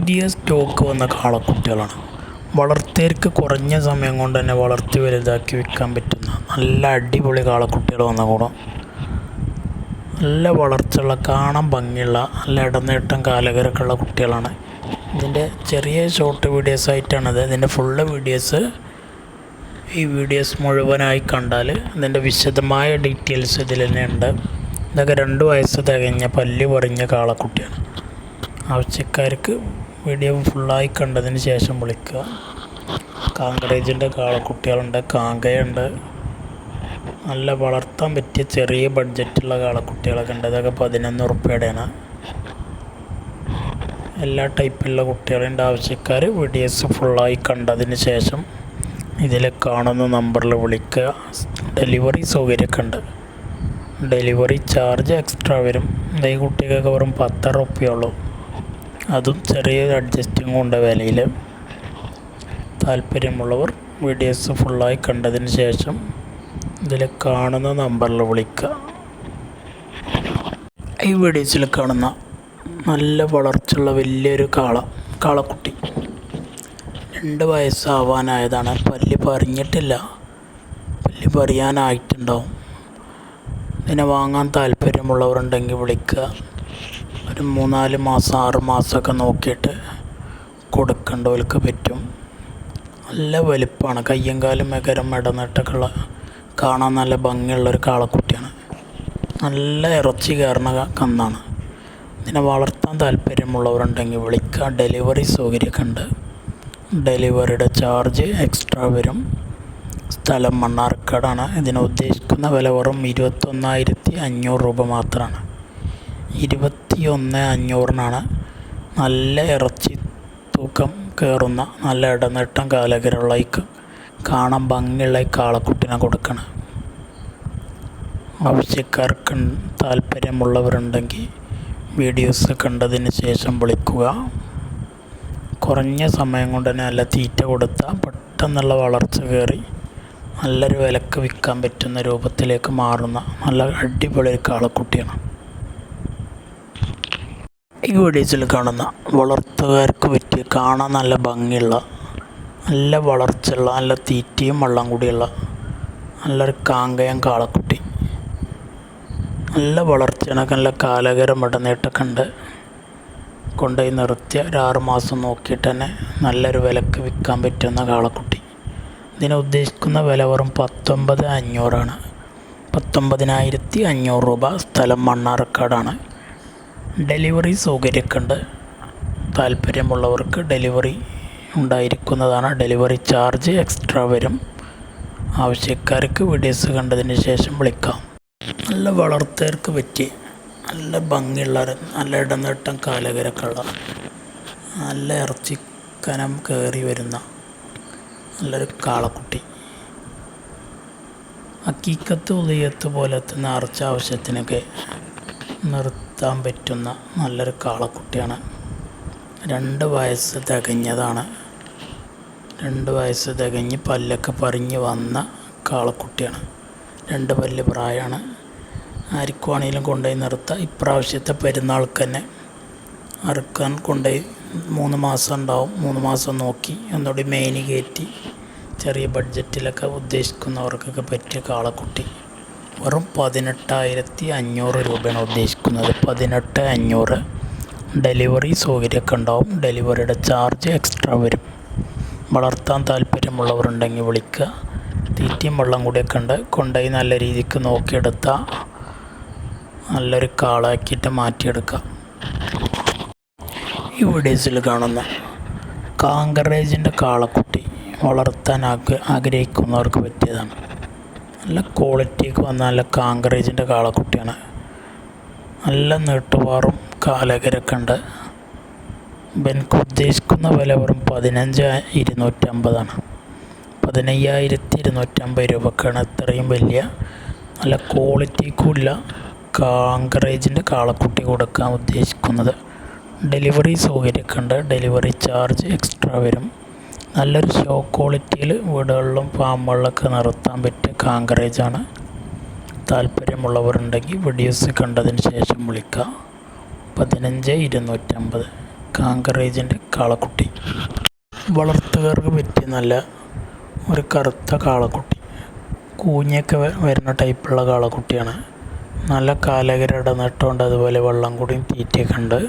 പുതിയ സ്റ്റോക്ക് വന്ന കാളക്കുട്ടികളാണ്. വളർത്തിയവർക്ക് കുറഞ്ഞ സമയം കൊണ്ട് തന്നെ വളർത്തി വലുതാക്കി വിൽക്കാൻ പറ്റുന്ന നല്ല അടിപൊളി കാളക്കുട്ടികൾ വന്ന കൂടം. നല്ല വളർച്ചയുള്ള, കാണാൻ ഭംഗിയുള്ള, നല്ല ഇടനീട്ടം കാലകരൊക്കെ ഉള്ള കുട്ടികളാണ്. ഇതിൻ്റെ ചെറിയ ഷോർട്ട് വീഡിയോസ് ആയിട്ടാണിത്. ഇതിൻ്റെ ഫുള്ള് വീഡിയോസ് ഈ വീഡിയോസ് മുഴുവനായി കണ്ടാൽ ഇതിൻ്റെ വിശദമായ ഡീറ്റെയിൽസ് ഇതിൽ തന്നെ ഉണ്ട്. ഇതൊക്കെ 2 വയസ്സ് തികഞ്ഞ പല്ല് പറിഞ്ഞ കാളക്കുട്ടിയാണ്. ആവശ്യക്കാർക്ക് വീഡിയോ ഫുള്ളായി കണ്ടതിന് ശേഷം വിളിക്കുക. കാങ്കറേജിൻ്റെ കാളക്കുട്ടികളുണ്ട്, കാങ്കയുണ്ട്. നല്ല വളർത്താൻ പറ്റിയ ചെറിയ ബഡ്ജറ്റുള്ള കാളക്കുട്ടികളൊക്കെ ഉണ്ട്. ഇതൊക്കെ 11 ഉറുപ്പികയുടെയാണ്. എല്ലാ ടൈപ്പിലുള്ള കുട്ടികളുണ്ട്. ആവശ്യക്കാർ വീഡിയോസ് ഫുള്ളായി കണ്ടതിന് ശേഷം ഇതിൽ കാണുന്ന നമ്പറിൽ വിളിക്കുക. ഡെലിവറി സൗകര്യമൊക്കെ ഉണ്ട്. ഡെലിവറി ചാർജ് എക്സ്ട്രാ വരും. ഈ കുട്ടികൾക്ക് വെറും 10 ഉറുപ്പികയുള്ളൂ. അതും ചെറിയൊരു അഡ്ജസ്റ്റിംഗ് ഉണ്ട് വിലയിൽ. താല്പര്യമുള്ളവർ വീഡിയോസ് ഫുള്ളായി കണ്ടതിന് ശേഷം ഇതിൽ കാണുന്ന നമ്പറിൽ വിളിക്കുക. ഈ വീഡിയോസിൽ കാണുന്ന നല്ല വളർച്ചയുള്ള വലിയൊരു കാളക്കുട്ടി 2 വയസ്സാവാനായതാണ്. പല്ല് പറിഞ്ഞിട്ടില്ല, പല്ല് പറിയാനായിട്ടുണ്ടാവും. ഇതിനെ വാങ്ങാൻ താല്പര്യമുള്ളവരുണ്ടെങ്കിൽ വിളിക്കുക. ഒരു 3-4 മാസം 6 മാസമൊക്കെ നോക്കിയിട്ട് കൊടുക്കേണ്ടവർക്ക് പറ്റും. നല്ല വലിപ്പമാണ്. കയ്യും കാലും മെകരം ഇടനീട്ടൊക്കെ ഉള്ള, കാണാൻ നല്ല ഭംഗിയുള്ളൊരു കാളക്കുട്ടിയാണ്. നല്ല ഇറച്ചി കയറുന്ന കന്നാണ്. ഇതിനെ വളർത്താൻ താല്പര്യമുള്ളവരുണ്ടെങ്കിൽ വിളിക്കുക. ഡെലിവറി സൗകര്യമൊക്കെ ഉണ്ട്. ഡെലിവറിയുടെ ചാർജ് എക്സ്ട്രാ വരും. സ്ഥലം മണ്ണാർക്കാടാണ്. ഇതിന് ഉദ്ദേശിക്കുന്ന വില വെറും 21,500 രൂപ മാത്രമാണ്. 21,500-നാണ് നല്ല ഇറച്ചി തൂക്കം കയറുന്ന, നല്ല ഇടനീട്ടം കാലകരമുള്ള, കാണാൻ ഭംഗിയുള്ള ഈ കാളക്കുട്ടിനെ കൊടുക്കണം. ആവശ്യക്കാർക്ക് താല്പര്യമുള്ളവരുണ്ടെങ്കിൽ വീഡിയോസ് കണ്ടതിന് ശേഷം വിളിക്കുക. കുറഞ്ഞ സമയം കൊണ്ട് തന്നെ നല്ല തീറ്റ കൊടുത്താൽ പെട്ടെന്നുള്ള വളർച്ച കയറി നല്ലൊരു വിലക്ക് വിൽക്കാൻ പറ്റുന്ന രൂപത്തിലേക്ക് മാറുന്ന നല്ല അടിപൊളി കാളക്കുട്ടിയാണ്. ഈ വീഡിയോസിൽ കാണുന്ന വളർത്തുകാർക്ക് പറ്റിയ, കാണാൻ നല്ല ഭംഗിയുള്ള, നല്ല വളർച്ചയുള്ള, നല്ല തീറ്റയും വെള്ളം കൂടിയുള്ള നല്ലൊരു കാങ്കയം കാളക്കുട്ടി. നല്ല വളർച്ചയാണ്. നല്ല കാലകരം ഇടനീട്ടൊക്കെ ഉണ്ട്. കൊണ്ടുപോയി നിർത്തിയ ഒരു 6 മാസം നോക്കിയിട്ട് തന്നെ നല്ലൊരു വിലക്ക് വിൽക്കാൻ പറ്റുന്ന കാളക്കുട്ടി. ഇതിന് ഉദ്ദേശിക്കുന്ന വില വെറും 19,500-ആണ്. 19,500 രൂപ. സ്ഥലം മണ്ണാർക്കാടാണ്. ഡെലിവറി സൗകര്യമൊക്കെ ഉണ്ട്. താല്പര്യമുള്ളവർക്ക് ഡെലിവറി ഉണ്ടായിരിക്കുന്നതാണ്. ഡെലിവറി ചാർജ് എക്സ്ട്രാ വരും. ആവശ്യക്കാർക്ക് വീഡിയോസ് കണ്ടതിന് ശേഷം വിളിക്കാം. നല്ല വളർത്തുകാർക്ക് പറ്റി, നല്ല ഭംഗിയുള്ള, നല്ല ഇടനീട്ടം കാലകരൊക്കെ ഉള്ള, നല്ല ഇറച്ചി കനം കയറി വരുന്ന നല്ലൊരു കാളക്കുട്ടി. ഹക്കീക്കത്ത് ഉളിയത്ത് പോലത്തെ നേർച്ച ആവശ്യത്തിനൊക്കെ നിർത്താൻ പറ്റുന്ന നല്ലൊരു കാളക്കുട്ടിയാണ്. 2 വയസ്സ് തികഞ്ഞതാണ്. 2 വയസ്സ് തികഞ്ഞ് പല്ലൊക്കെ പറിഞ്ഞ് വന്ന കാളക്കുട്ടിയാണ്. 2 പല്ല് പ്രായമാണ്. ആർക്കുവാണെങ്കിലും കൊണ്ടുപോയി നിർത്താം. ഇപ്രാവശ്യത്തെ പെരുന്നാൾക്ക് തന്നെ അറുക്കാൻ കൊണ്ടുപോയി 3 മാസം ഉണ്ടാവും. 3 മാസം നോക്കി ഒന്നുകൂടി മെയിന് കയറ്റി ചെറിയ ബഡ്ജറ്റിലൊക്കെ ഉദ്ദേശിക്കുന്നവർക്കൊക്കെ പറ്റിയ കാളക്കുട്ടി. വെറും 18,500 രൂപയാണ് ഉദ്ദേശിക്കുന്നത്. 18,500. ഡെലിവറി സൗകര്യമൊക്കെ ഉണ്ടാവും. ഡെലിവറിയുടെ ചാർജ് എക്സ്ട്രാ വരും. വളർത്താൻ താല്പര്യമുള്ളവരുണ്ടെങ്കിൽ വിളിക്കുക. തീറ്റയും വെള്ളം കൂടിയൊക്കെ ഉണ്ട്. കൊണ്ടുപോയി നല്ല രീതിക്ക് നോക്കിയെടുത്താൽ നല്ലൊരു കാളാക്കിയിട്ട് മാറ്റിയെടുക്കാം. ഈ വീഡിയോസിൽ കാണുന്ന കാങ്കറേജിൻ്റെ കാളക്കുട്ടി വളർത്താൻ ആഗ്രഹിക്കുന്നവർക്ക് പറ്റിയതാണ്. നല്ല ക്വാളിറ്റിക്ക് വന്ന നല്ല കാങ്കറേജിൻ്റെ കാളക്കുട്ടിയാണ്. നല്ല നീട്ടുവാറും കാലകരൊക്കെ ഉണ്ട്. എനിക്ക് ഉദ്ദേശിക്കുന്ന വില വെറും 15,250-ആണ്. 15,250 രൂപക്കാണ് ഇത്രയും വലിയ നല്ല ക്വാളിറ്റിക്കുള്ള കാങ്കറേജിൻ്റെ കാളക്കുട്ടി കൊടുക്കാൻ ഉദ്ദേശിക്കുന്നത്. ഡെലിവറി സൗകര്യമൊക്കെ ഉണ്ട്. ഡെലിവറി ചാർജ് എക്സ്ട്രാ വരും. നല്ലൊരു ഷോ ക്വാളിറ്റിയിൽ വീടുകളിലും ഫാമുകളിലൊക്കെ നിർത്താൻ പറ്റിയ കാങ്കറേജാണ്. താല്പര്യമുള്ളവരുണ്ടെങ്കിൽ വീഡിയോസ് കണ്ടതിന് ശേഷം വിളിക്കുക. 15,250. കാങ്കറേജിൻ്റെ കാളക്കുട്ടി. വളർത്തുകാർക്ക് പറ്റിയ നല്ല ഒരു കറുത്ത കാളക്കുട്ടി. കൂഞ്ഞൊക്കെ വരുന്ന ടൈപ്പുള്ള കാളക്കുട്ടിയാണ്. നല്ല കാലകര ഇടനീട്ടമുണ്ട്, അതുപോലെ വെള്ളം കൂടിയും തീറ്റയൊക്കെ ഉണ്ട്.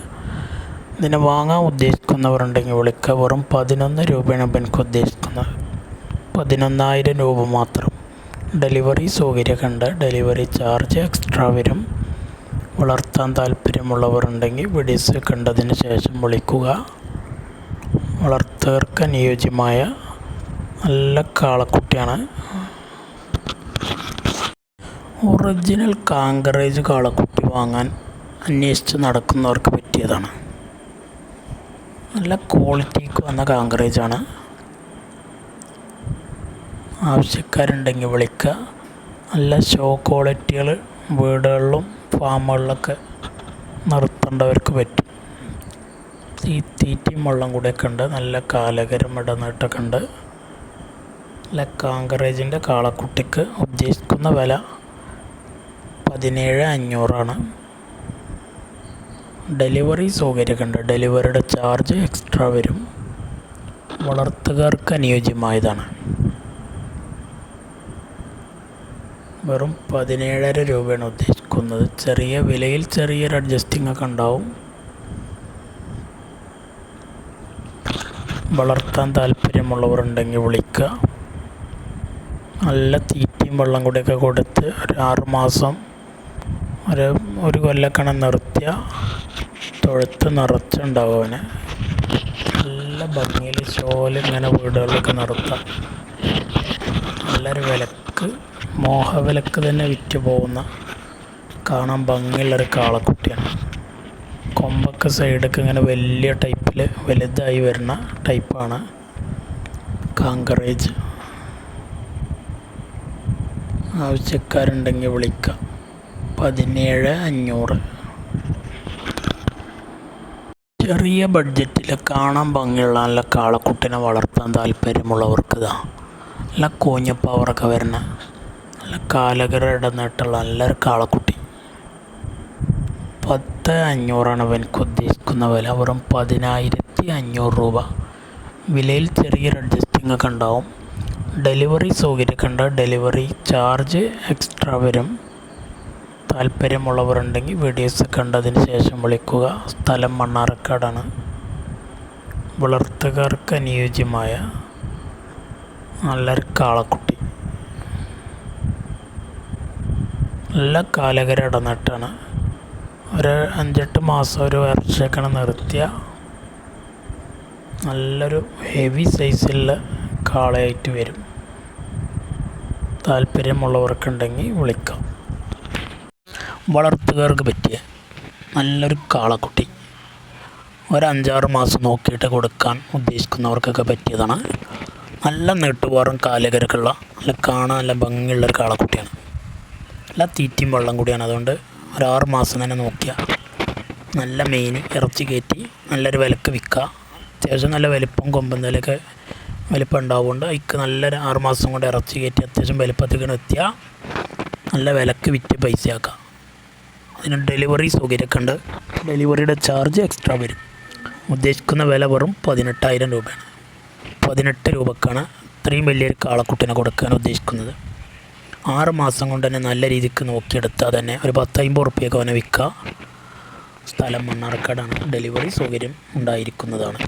ഇതിനെ വാങ്ങാൻ ഉദ്ദേശിക്കുന്നവരുണ്ടെങ്കിൽ വിളിക്കുക. വെറും 11 രൂപയാണ് ഇപ്പം എനിക്ക് ഉദ്ദേശിക്കുന്നത്. 11,000 രൂപ മാത്രം. ഡെലിവറി സൗകര്യമൊക്കെ ഉണ്ട്. ഡെലിവറി ചാർജ് എക്സ്ട്രാ വരും. വളർത്താൻ താല്പര്യമുള്ളവരുണ്ടെങ്കിൽ വീഡിയോസ് കണ്ടതിന് ശേഷം വിളിക്കുക. വളർത്തുകാർക്ക് അനുയോജ്യമായ നല്ല കാളക്കുട്ടിയാണ്. ഒറിജിനൽ കാങ്കറേജ് കാളക്കുട്ടി വാങ്ങാൻ അന്വേഷിച്ച് നടക്കുന്നവർക്ക് പറ്റിയതാണ്. നല്ല ക്വാളിറ്റിക്ക് വന്ന കാങ്കറേജാണ്. ആവശ്യക്കാരുണ്ടെങ്കിൽ വിളിക്കുക. നല്ല ഷോ ക്വാളിറ്റികൾ വീടുകളിലും ഫാമുകളിലൊക്കെ നിർത്തേണ്ടവർക്ക് പറ്റും. തീറ്റയും വെള്ളം കൂടെയൊക്കെ ഉണ്ട്. നല്ല കാലകരം ഇടനീട്ടൊക്കെ ഉണ്ട്. നല്ല കാങ്കറേജിൻ്റെ കാളക്കുട്ടിക്ക് ഉദ്ദേശിക്കുന്ന വില 17,500 ഡെലിവറി സൗകര്യമൊക്കെ ഉണ്ട്. ഡെലിവറിയുടെ ചാർജ് എക്സ്ട്രാ വരും. വളർത്തുകാർക്ക് അനുയോജ്യമായതാണ്. വെറും 17,500 രൂപയാണ് ഉദ്ദേശിക്കുന്നത്. ചെറിയ വിലയിൽ ചെറിയൊരു അഡ്ജസ്റ്റിംഗ് ഒക്കെ ഉണ്ടാവും. വളർത്താൻ താല്പര്യമുള്ളവരുണ്ടെങ്കിൽ വിളിക്കുക. നല്ല തീറ്റയും വെള്ളം കൂടിയൊക്കെ കൊടുത്ത് ഒരു 6 മാസം ഒരു കൊല്ലക്കണ നിർത്തിയ തൊഴുത്ത് നിറച്ചുണ്ടാവും. അവന് നല്ല ഭംഗിയിൽ ഷോയിൽ ഇങ്ങനെ വീടുകളിലൊക്കെ നിർത്താം. നല്ലൊരു വിലക്ക്, മോഹവിലക്ക് തന്നെ വിറ്റ് പോകുന്ന കാണാൻ ഭംഗിയുള്ളൊരു കാളക്കുട്ടിയാണ്. കൊമ്പൊക്കെ സൈഡൊക്കെ ഇങ്ങനെ വലിയ ടൈപ്പിൽ വലുതായി വരുന്ന ടൈപ്പാണ് കാങ്കറേജ്. ആവശ്യക്കാരുണ്ടെങ്കിൽ വിളിക്കുക. 17,500. ചെറിയ ബഡ്ജറ്റിൽ കാണാൻ ഭംഗിയുള്ള നല്ല കാളക്കുട്ടിനെ വളർത്താൻ താല്പര്യമുള്ളവർക്ക് നല്ല കോഞ്ഞപ്പവറൊക്കെ വരുന്ന നല്ല കാലകര ഇടനീട്ടുള്ള നല്ലൊരു കാളക്കുട്ടി. 10,500 എനിക്ക് ഉദ്ദേശിക്കുന്ന വില. വെറും 10,500 രൂപ. വിലയിൽ ചെറിയൊരു അഡ്ജസ്റ്റിംഗ് ഒക്കെ ഉണ്ടാവും. ഡെലിവറി സൗകര്യമൊക്കെ ഉണ്ട്. ഡെലിവറി ചാർജ് എക്സ്ട്രാ വരും. താല്പര്യമുള്ളവരുണ്ടെങ്കിൽ വീഡിയോസ് കണ്ടതിന് ശേഷം വിളിക്കുക. സ്ഥലം മണ്ണാർക്കാടാണ്. വളർത്തുകാർക്ക് അനുയോജ്യമായ നല്ലൊരു കാളക്കുട്ടി. നല്ല കാലകര ഇടനീട്ടാണ്. ഒരു 5-8 മാസം ഒരു വർഷമൊക്കെ നിർത്തിയ നല്ലൊരു ഹെവി സൈസിലുള്ള കാളയായിട്ട് വരും. താല്പര്യമുള്ളവർക്കുണ്ടെങ്കിൽ വിളിക്കാം. വളർത്തുകാർക്ക് പറ്റിയ നല്ലൊരു കാളക്കുട്ടി. ഒരു 5-6 മാസം നോക്കിയിട്ട് കൊടുക്കാൻ ഉദ്ദേശിക്കുന്നവർക്കൊക്കെ പറ്റിയതാണ്. നല്ല നീട്ടുപാറും കാലകരക്കുള്ള നല്ല കാണാൻ നല്ല ഭംഗിയുള്ളൊരു കാളക്കുട്ടിയാണ്. നല്ല തീറ്റയും വെള്ളം കൂടിയാണ്. അതുകൊണ്ട് ഒരു 6 മാസം തന്നെ നോക്കിയാൽ നല്ല മെയിൻ ഇറച്ചി കയറ്റി നല്ലൊരു വിലക്ക് വിൽക്കുക. അത്യാവശ്യം നല്ല വലിപ്പം കൊമ്പെന്തലൊക്കെ വലിപ്പം ഉണ്ടാവുകൊണ്ട് അതിക്ക് നല്ലൊരു 6 മാസം കൊണ്ട് ഇറച്ചി കയറ്റി അത്യാവശ്യം വലിപ്പത്തേക്ക് എത്തിയാൽ നല്ല വിലക്ക് വിറ്റ് പൈസയാക്കാം. അതിന് ഡെലിവറി സൗകര്യമൊക്കെ ഉണ്ട്. ഡെലിവറിയുടെ ചാർജ് എക്സ്ട്രാ വരും. ഉദ്ദേശിക്കുന്ന വില വെറും 18,000 രൂപയാണ്. 18 രൂപക്കാണ് ഇത്രയും വലിയൊരു കാളക്കുട്ടിനെ കൊടുക്കാൻ ഉദ്ദേശിക്കുന്നത്. 6 മാസം കൊണ്ട് തന്നെ നല്ല രീതിക്ക് നോക്കിയെടുത്താൽ തന്നെ ഒരു 10-50 ഉറുപ്പ്യയൊക്കെ അവനെ വിൽക്കുക. സ്ഥലം മണ്ണാർക്കാടാണ്. ഡെലിവറി സൗകര്യം ഉണ്ടായിരിക്കുന്നതാണ്.